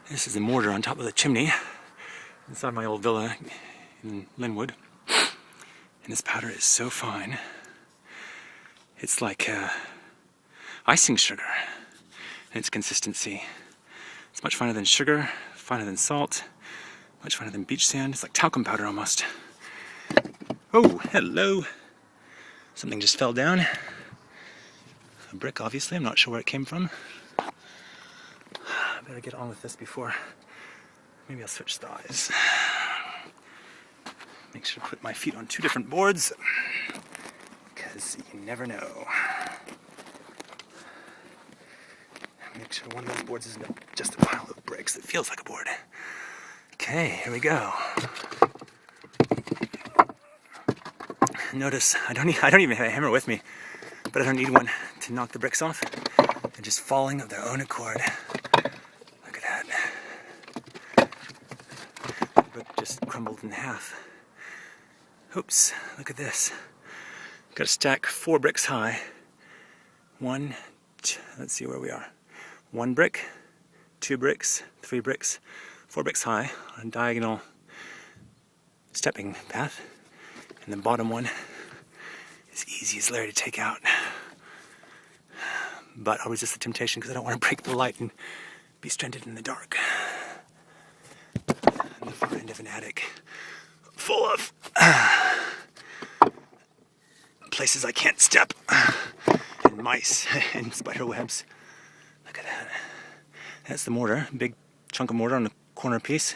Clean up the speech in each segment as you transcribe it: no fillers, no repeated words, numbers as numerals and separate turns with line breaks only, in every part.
This is the mortar on top of the chimney inside my old villa in Linwood. And this powder is so fine. It's like icing sugar in its consistency. It's much finer than sugar, finer than salt, much finer than beach sand. It's like talcum powder almost. Oh, hello. Something just fell down. A brick, obviously. I'm not sure where it came from. I better get on with this before. Maybe I'll switch thighs. Make sure to put my feet on two different boards, because you never know. Make sure one of those boards isn't just a pile of bricks that feels like a board. Okay, here we go. Notice I don't even have a hammer with me, but I don't need one to knock the bricks off. They're just falling of their own accord. Look at that. The brick just crumbled in half. Oops, look at this. Got to stack 4 bricks high. One, two, let's see where we are. 1 brick, 2 bricks, 3 bricks, 4 bricks high on a diagonal stepping path. And the bottom one is easy as Larry to take out. But I'll resist the temptation because I don't want to break the light and be stranded in the dark. I'm the far end of an attic full of places I can't step, and mice and spider webs. Look at that. That's the mortar, big chunk of mortar on the corner piece.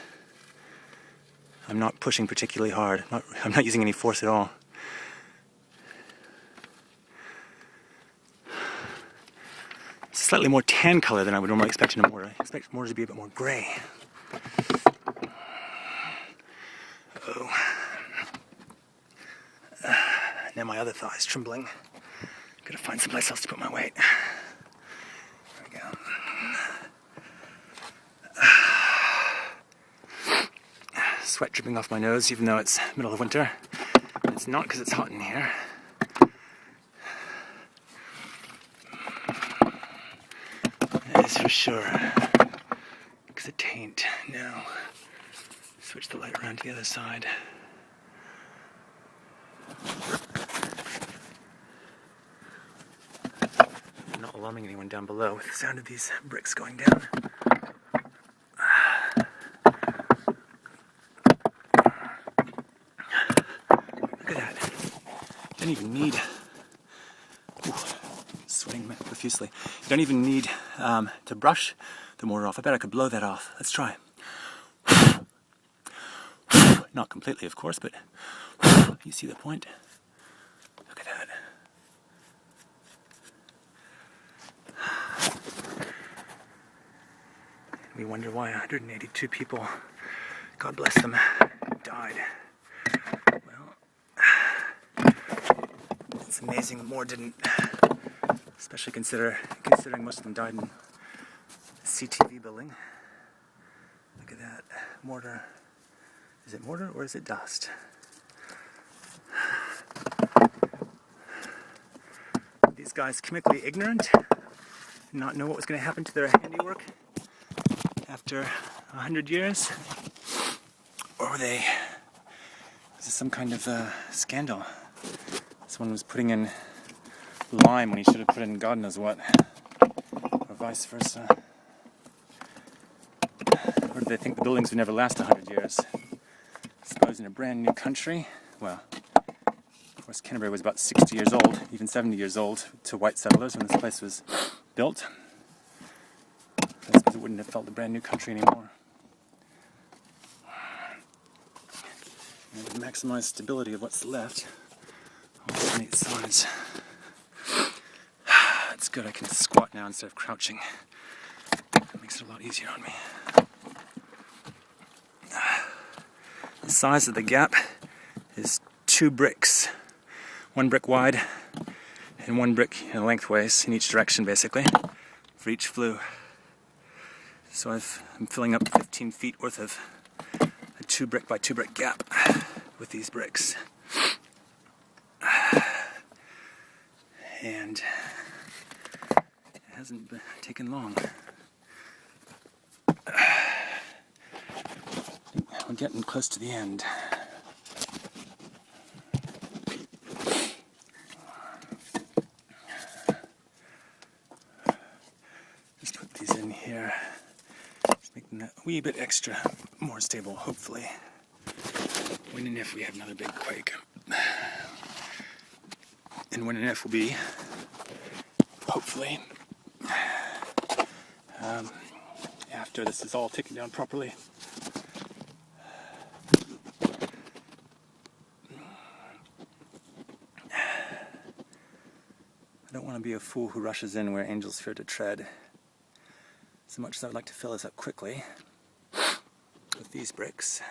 I'm not pushing particularly hard. I'm not using any force at all. It's slightly more tan color than I would normally expect in a mortar. I expect mortar to be a bit more gray. Oh. Now my other thigh is trembling. Gotta find someplace else to put my weight. There we go. Sweat dripping off my nose, even though it's middle of winter. It's not because it's hot in here. That is for sure. Because it tain't. Now, switch the light around to the other side. I'm not alarming anyone down below with the sound of these bricks going down. You don't even need, sweating profusely. You don't even need to brush the mortar off. I bet I could blow that off. Let's try. Not completely, of course, but you see the point? Look at that. We wonder why 182 people, God bless them, died. It's amazing that more didn't, especially considering most of them died in the CTV building. Look at that. Mortar. Is it mortar or is it dust? These guys chemically ignorant, not know what was going to happen to their handiwork after 100 years? Or was this some kind of scandal? Someone was putting in lime when he should have put in God knows what, or vice versa. Or did they think the buildings would never last 100 years? I suppose in a brand new country, well, of course Canterbury was about 60 years old, even 70 years old to white settlers when this place was built. That's because it wouldn't have felt a brand new country anymore. And to maximize stability of what's left, on 8 sides. It's good I can squat now instead of crouching. It makes it a lot easier on me. The size of the gap is 2 bricks. 1 brick wide and 1 brick lengthways in each direction basically for each flue. So I'm filling up 15 feet worth of a 2 brick by 2 brick gap with these bricks. And it hasn't taken long. getting close to the end. Just put these in here, just making that a wee bit extra more stable, hopefully. When and if we have another big quake. And when and if will be, hopefully, after this is all taken down properly. I don't want to be a fool who rushes in where angels fear to tread. So much as I would like to fill this up quickly with these bricks,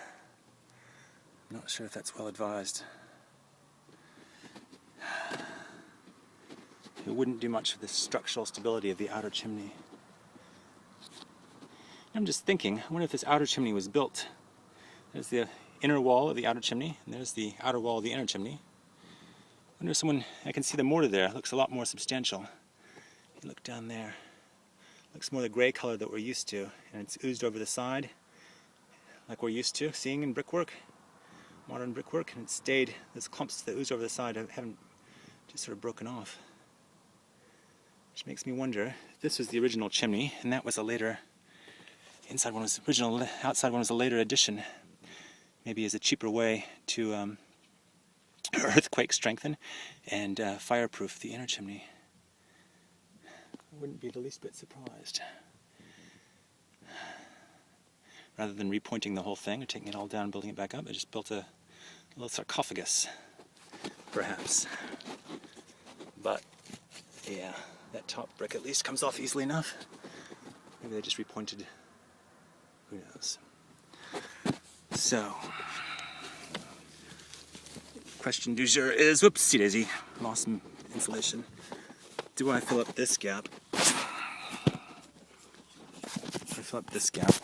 I'm not sure if that's well advised. It wouldn't do much for the structural stability of the outer chimney. I'm just thinking, I wonder if this outer chimney was built. There's the inner wall of the outer chimney, and there's the outer wall of the inner chimney. I wonder if someone, I can see the mortar there, it looks a lot more substantial. You look down there, it looks more the gray color that we're used to, and it's oozed over the side, like we're used to seeing in brickwork, modern brickwork, and it stayed, those clumps that oozed over the side haven't just sort of broken off. Which makes me wonder if this was the original chimney, and that was a later, inside one was original, outside one was a later addition, maybe as a cheaper way to earthquake strengthen and fireproof the inner chimney. I wouldn't be the least bit surprised. Rather than repointing the whole thing or taking it all down and building it back up, I just built a little sarcophagus, perhaps. But yeah, that top brick at least comes off easily enough. Maybe they just repointed. Who knows? So, question du jour is, whoopsie daisy, lost some insulation. Do I fill up this gap? If I fill up this gap,